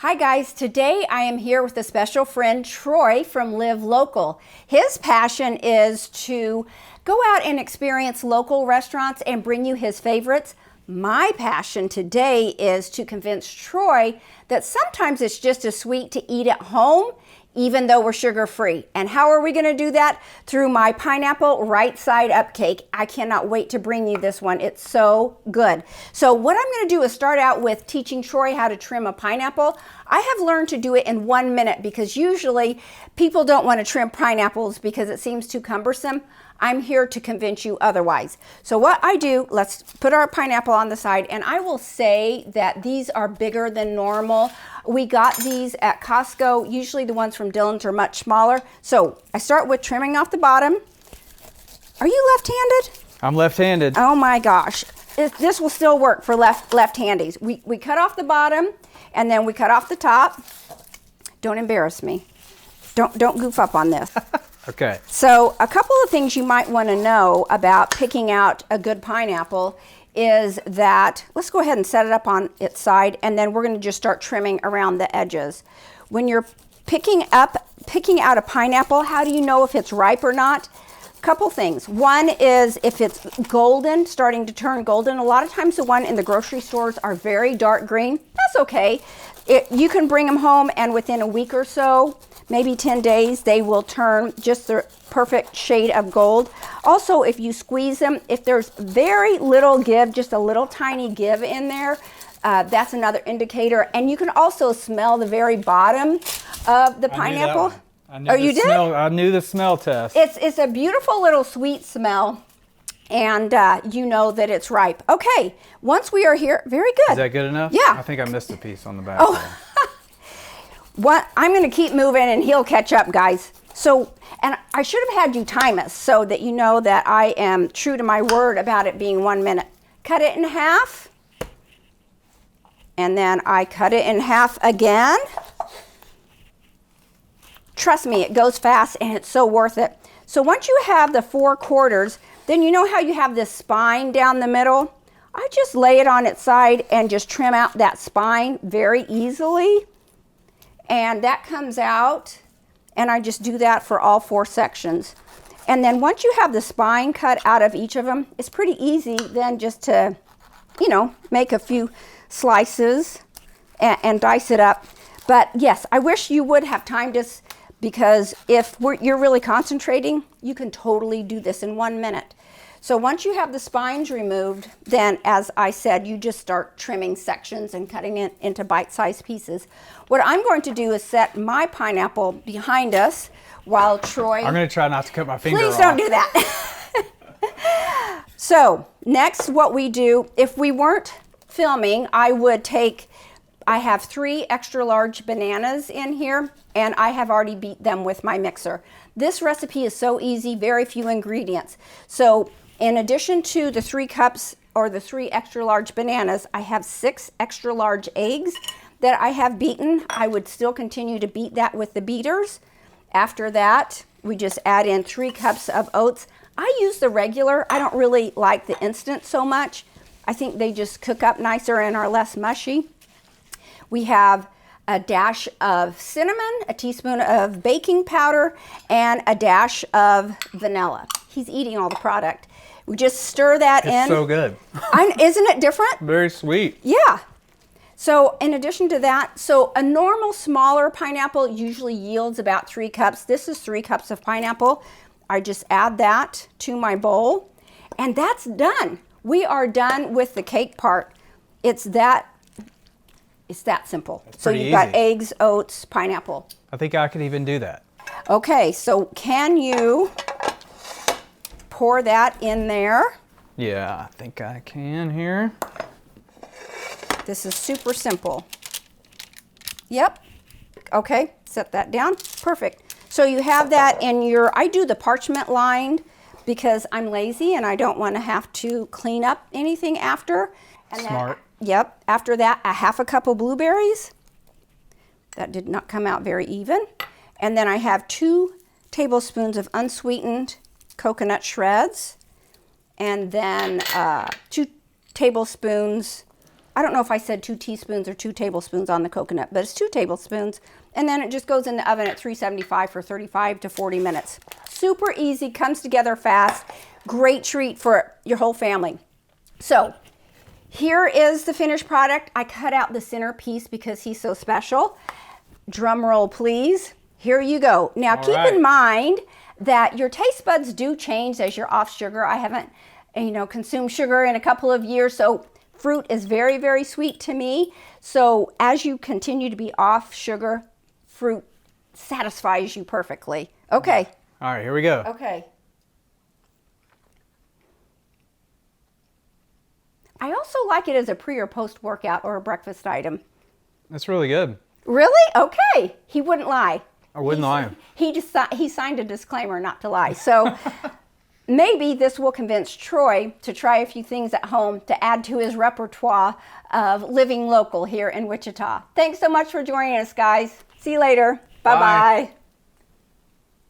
Hi guys, today I am here with a special friend, Troy from Live Local. His passion is to go out and experience local restaurants and bring you his favorites. My passion today is to convince Troy that sometimes it's just as sweet to eat at home, even though we're sugar-free. And how are we gonna do that? Through my pineapple right side up cake. I cannot wait to bring you this one. It's so good. So what I'm gonna do is start out with teaching Troy how to trim a pineapple. I have learned to do it in 1 minute because usually people don't want to trim pineapples because it seems too cumbersome. I'm here to convince you otherwise. So what I do, let's put our pineapple on the side, and I will say that these are bigger than normal. We got these at Costco. Usually the ones from Dillon's are much smaller. So I start with trimming off the bottom. Are you left-handed? I'm left-handed. Oh my gosh. This will still work for left-handies. We cut off the bottom, and then we cut off the top. Don't embarrass me. Don't goof up on this. Okay. So a couple of things you might want to know about picking out a good pineapple is that, let's go ahead and set it up on its side, and then we're going to just start trimming around the edges. When you're picking out a pineapple, how do you know if it's ripe or not? Couple things. One is if it's golden, starting to turn golden. A lot of times the one in the grocery stores are very dark green. That's okay. You can bring them home, and within a week or so, maybe 10 days, they will turn just the perfect shade of gold. Also, if you squeeze them, if there's very little give, just a little tiny give in there, that's another indicator. And you can also smell the very bottom of the pineapple. You did? I knew the smell test. It's a beautiful little sweet smell, and you know that it's ripe. Okay, once we are here, very good. Is that good enough? Yeah. I think I missed a piece on the back. Oh. I'm going to keep moving, and he'll catch up, guys. So, and I should have had you time us so that you know that I am true to my word about it being 1 minute. Cut it in half, and then I cut it in half again. Trust me, it goes fast, and it's so worth it. So once you have the 4 quarters, then you know how you have this spine down the middle? I just lay it on its side and just trim out that spine very easily. And that comes out, and I just do that for all 4 sections. And then once you have the spine cut out of each of them, it's pretty easy then just to, you know, make a few slices and dice it up. But yes, I wish you would have timed this, because if you're really concentrating, you can totally do this in 1 minute. So once you have the spines removed, then as I said, you just start trimming sections and cutting it into bite-sized pieces. What I'm going to do is set my pineapple behind us while Troy... I'm going to try not to cut my finger Please off. don't do that. So next what we do, if we weren't filming, I have 3 extra large bananas in here, and I have already beat them with my mixer. This recipe is so easy, very few ingredients. So in addition to the 3 cups or the 3 extra large bananas, I have 6 extra large eggs that I have beaten. I would still continue to beat that with the beaters. After that, we just add in 3 cups of oats. I use the regular. I don't really like the instant so much. I think they just cook up nicer and are less mushy. We have a dash of cinnamon, a teaspoon of baking powder, and a dash of vanilla. He's eating all the product. We just stir that in. It's so good. Isn't it different? Very sweet. Yeah. So in addition to that, so a normal smaller pineapple usually yields about 3 cups. This is 3 cups of pineapple. I just add that to my bowl, and that's done. We are done with the cake part. It's that simple. So you've got eggs, oats, pineapple. I think I could even do that. Okay, so can you pour that in there? Yeah, I think I can here. This is super simple. Yep. Okay, set that down. Perfect. So you have that in I do the parchment lined because I'm lazy and I don't want to have to clean up anything after. And Smart. Yep. After that, a half a cup of blueberries. That did not come out very even. And then I have 2 tablespoons of unsweetened coconut shreds. And then 2 tablespoons I don't know if I said 2 teaspoons or 2 tablespoons on the coconut, but it's 2 tablespoons. And then it just goes in the oven at 375 for 35 to 40 minutes. Super easy, comes together fast. Great treat for your whole family. So here is the finished product. I cut out the center piece because he's so special. Drum roll, please. Here you go. Now keep in mind that your taste buds do change as you're off sugar. I haven't, consumed sugar in a couple of years, so fruit is very, very sweet to me. So as you continue to be off sugar, fruit satisfies you perfectly. Okay. All right, here we go. Okay. I also like it as a pre or post workout or a breakfast item. That's really good. Really? Okay. He wouldn't lie. I wouldn't lie. He signed a disclaimer not to lie. So maybe this will convince Troy to try a few things at home to add to his repertoire of living local here in Wichita. Thanks so much for joining us, guys. See you later. Bye-bye.